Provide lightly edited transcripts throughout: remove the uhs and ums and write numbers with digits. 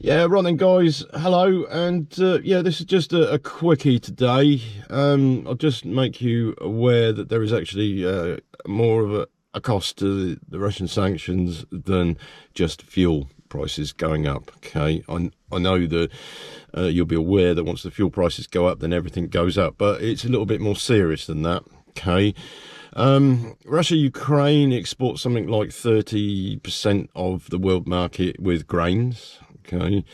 Yeah, right then, guys. Hello, and yeah, this is just a quickie today. I'll just make you aware that there is actually more of a cost to the Russian sanctions than just fuel prices going up. Okay, I know that you'll be aware that once the fuel prices go up, then everything goes up, but it's a little bit more serious than that. Okay. Russia, Ukraine exports something like 30% of the world market with grains. Okay,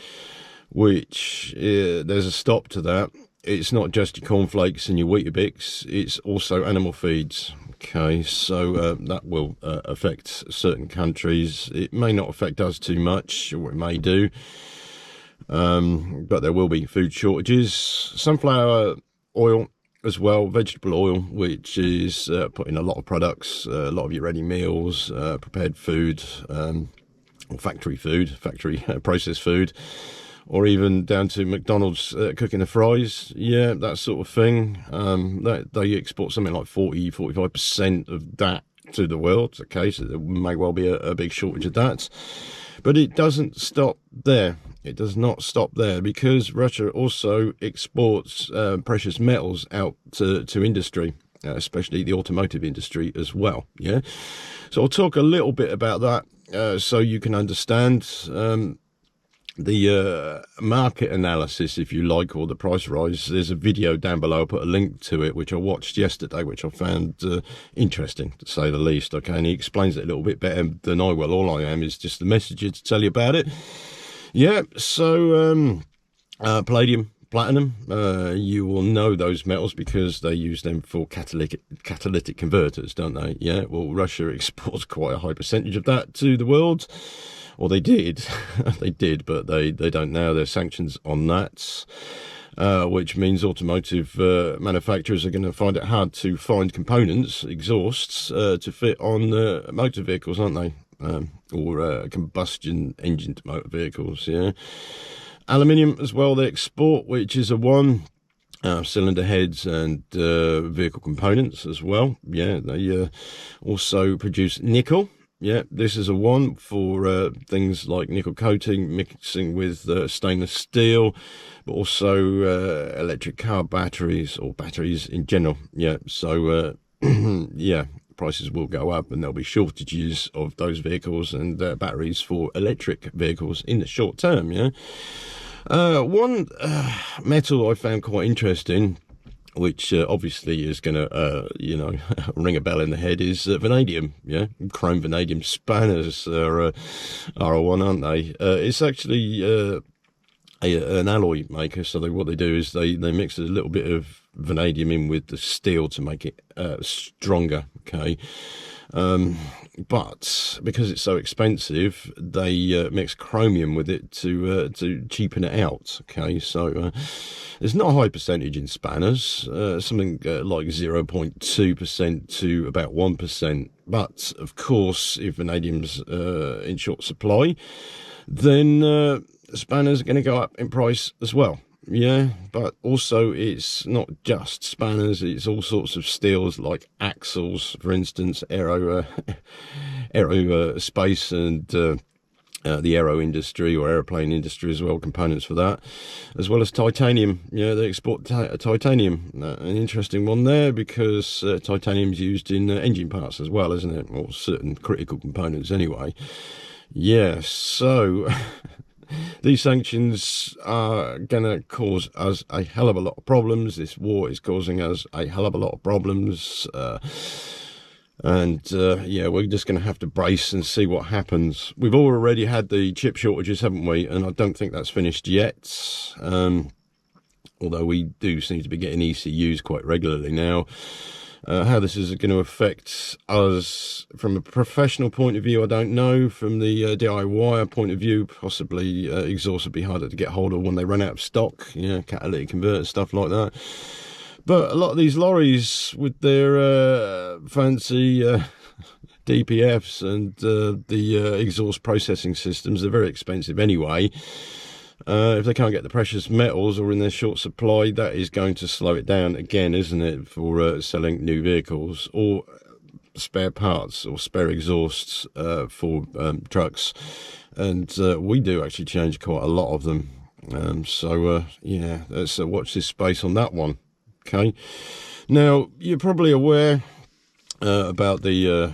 which there's a stop to that. It's not just your cornflakes and your Weetabix, it's also animal feeds. Okay, so that will affect certain countries. It may not affect us too much, or it may do, but there will be food shortages. Sunflower oil as well, vegetable oil, which is put in a lot of products, a lot of your ready meals, prepared food, factory processed food, or even down to McDonald's cooking the fries. Yeah, that sort of thing. They export something like 45% of that to the world. Okay, so there may well be a big shortage of that. But it doesn't stop there. It does not stop there, because Russia also exports precious metals out to industry, especially the automotive industry as well. Yeah, so I'll talk a little bit about that so you can understand the market analysis, if you like, or the price rise. There's a video down below. I'll put a link to it, which I watched yesterday, which I found interesting, to say the least. Okay, and he explains it a little bit better than I will. All I am is just the messenger to tell you about it. Yeah, so palladium, platinum, you will know those metals because they use them for catalytic converters, don't they? Yeah, well, Russia exports quite a high percentage of that to the world. Or they did. They did, but they don't now. There's sanctions on that, which means automotive manufacturers are going to find it hard to find components, exhausts, to fit on motor vehicles, aren't they? Or combustion engine motor vehicles, yeah. Aluminium as well, they export, which is a one. Cylinder heads and vehicle components as well. Yeah, they also produce nickel. Yeah, this is a one for things like nickel coating, mixing with stainless steel, but also electric car batteries, or batteries in general. Yeah, so yeah, prices will go up and there'll be shortages of those vehicles and batteries for electric vehicles in the short term. Yeah, one metal I found quite interesting, which obviously is going to, ring a bell in the head, is vanadium. Yeah, chrome vanadium spanners are a one, aren't they? It's actually an alloy maker. So what they do is they mix a little bit of vanadium in with the steel to make it stronger. Okay. But because it's so expensive, they mix chromium with it to cheapen it out. Okay, so there's not a high percentage in spanners, something like 0.2% to about 1%. But of course, if vanadium's in short supply, then spanners are going to go up in price as well. Yeah, but also it's not just spanners, it's all sorts of steels like axles, for instance, aerospace and the aero industry or aeroplane industry as well, components for that, as well as titanium. Yeah, they export titanium, an interesting one there, because titanium's used in engine parts as well, isn't it? Or certain critical components anyway. Yeah, so these sanctions are going to cause us a hell of a lot of problems. This war is causing us a hell of a lot of problems. Yeah, we're just going to have to brace and see what happens. We've already had the chip shortages, haven't we? And I don't think that's finished yet. Although we do seem to be getting ECUs quite regularly now. How this is going to affect us from a professional point of view, I don't know. From the DIY point of view, possibly exhausts will be harder to get hold of when they run out of stock, catalytic converters, stuff like that. But a lot of these lorries with their fancy DPFs and the exhaust processing systems, they're very expensive anyway. If they can't get the precious metals or in their short supply, that is going to slow it down again, isn't it, for selling new vehicles or spare parts or spare exhausts for trucks. and we do actually change quite a lot of them. Yeah, let's watch this space on that one. Okay, now you're probably aware about the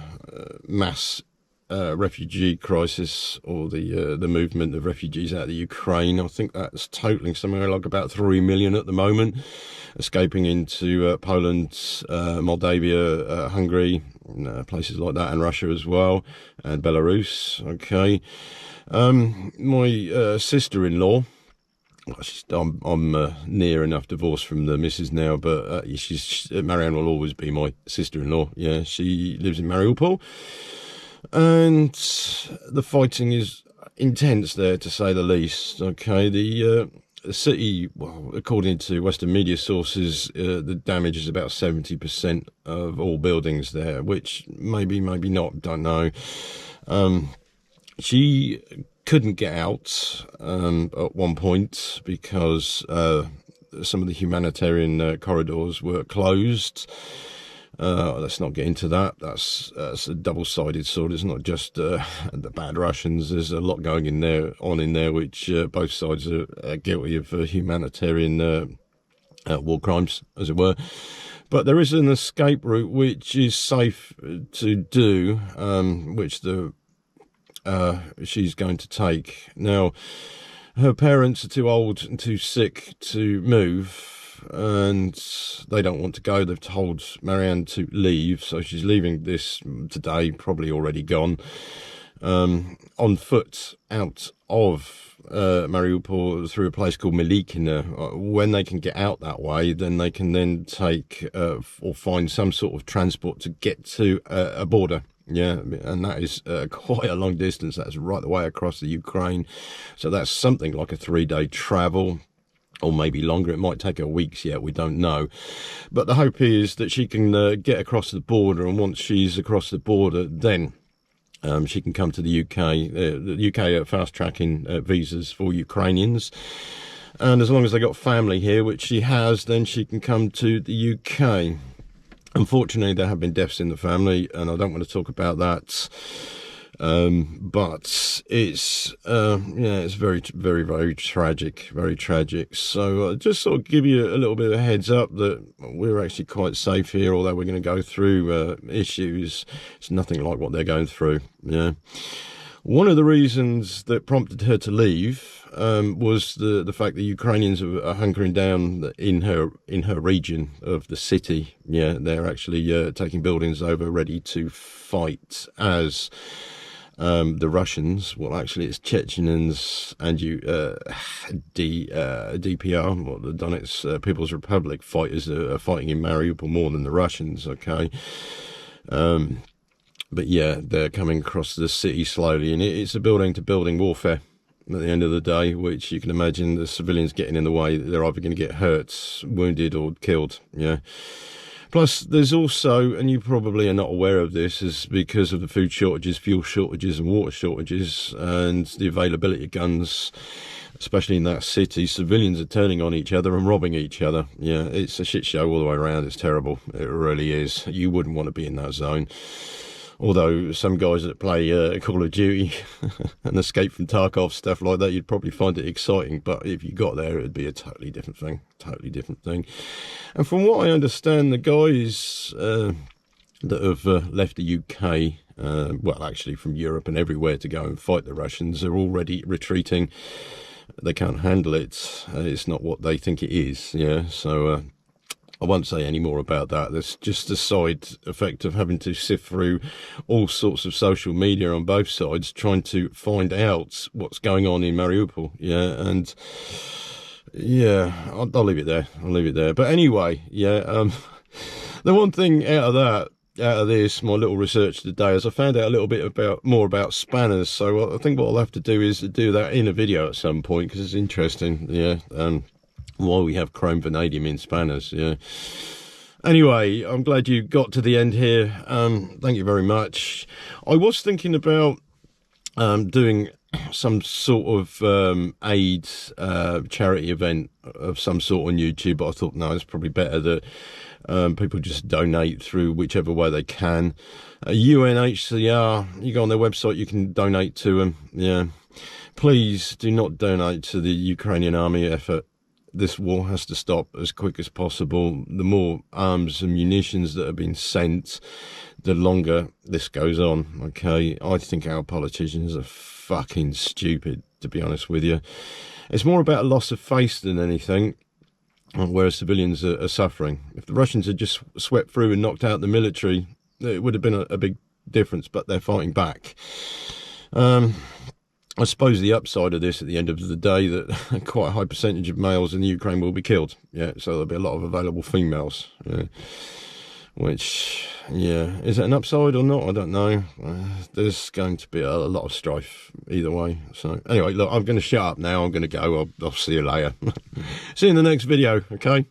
mass refugee crisis, or the movement of refugees out of the Ukraine. I think that's totaling somewhere like about 3 million at the moment, escaping into Poland, Moldavia, Hungary, places like that, and Russia as well, and Belarus. Okay, my sister-in-law. I'm near enough divorced from the missus now, but Marianne will always be my sister-in-law. Yeah, she lives in Mariupol, and the fighting is intense there, to say the least. Okay, the city, well, according to Western media sources, the damage is about 70% of all buildings there, which maybe not, don't know. She couldn't get out at one point because some of the humanitarian corridors were closed. Let's not get into that. That's a double-sided sword. It's not just the bad Russians. There's a lot going in there, which both sides are guilty of humanitarian war crimes, as it were. But there is an escape route which is safe to do, which she's going to take. Now, her parents are too old and too sick to move, and they don't want to go. They've told Marianne to leave, so she's leaving this today, probably already gone, on foot out of Mariupol through a place called Milikina. When they can get out that way, then they can then take or find some sort of transport to get to a border. Yeah, and that is quite a long distance. That's right the way across the Ukraine. So that's something like a 3-day travel, or maybe longer. It might take her weeks yet, we don't know. But the hope is that she can get across the border, and once she's across the border, then she can come to the UK. The UK are fast-tracking visas for Ukrainians. And as long as they got family here, which she has, then she can come to the UK. Unfortunately, there have been deaths in the family, and I don't want to talk about that. But it's it's very, very, very tragic, very tragic. So just sort of give you a little bit of a heads up that we're actually quite safe here, although we're going to go through issues. It's nothing like what they're going through. Yeah. One of the reasons that prompted her to leave was the fact that Ukrainians are hunkering down in her region of the city. Yeah, they're actually taking buildings over, ready to fight as the Russians. Well, actually, it's Chechens and DPR, well, the Donetsk People's Republic fighters are fighting in Mariupol more than the Russians. Okay. But yeah, they're coming across the city slowly, and it's a building-to-building warfare at the end of the day, which you can imagine the civilians getting in the way. They're either going to get hurt, wounded, or killed. Yeah. Plus, there's also, and you probably are not aware of this, is because of the food shortages, fuel shortages, and water shortages, and the availability of guns, especially in that city, civilians are turning on each other and robbing each other. Yeah, it's a shit show all the way around. It's terrible. It really is. You wouldn't want to be in that zone. Although some guys that play Call of Duty and Escape from Tarkov, stuff like that, you'd probably find it exciting. But if you got there, it would be a totally different thing. And from what I understand, the guys that have left the UK, well, actually from Europe and everywhere to go and fight the Russians, are already retreating. They can't handle it. It's not what they think it is. Yeah, so I won't say any more about that. There's just a side effect of having to sift through all sorts of social media on both sides, trying to find out what's going on in Mariupol. Yeah, and yeah, I'll leave it there. But anyway, yeah, the one thing out of this, my little research today, is I found out a little bit more about spanners. So I think what I'll have to do is do that in a video at some point, because it's interesting. Yeah, why we have chrome vanadium in spanners. Yeah. Anyway, I'm glad you got to the end here. Thank you very much. I was thinking about doing some sort of aid charity event of some sort on YouTube, but I thought, no, it's probably better that people just donate through whichever way they can. UNHCR, you go on their website, you can donate to them. Yeah. Please do not donate to the Ukrainian army effort. This war has to stop as quick as possible. The more arms and munitions that are being sent, the longer this goes on, okay? I think our politicians are fucking stupid, to be honest with you. It's more about a loss of faith than anything, whereas civilians are suffering. If the Russians had just swept through and knocked out the military, it would have been a big difference, but they're fighting back. I suppose the upside of this at the end of the day, that quite a high percentage of males in the Ukraine will be killed. Yeah, so there'll be a lot of available females. Yeah. Which, yeah, is it an upside or not? I don't know. There's going to be a lot of strife either way. So anyway, look, I'm going to shut up now. I'm going to go. I'll see you later. See you in the next video, okay?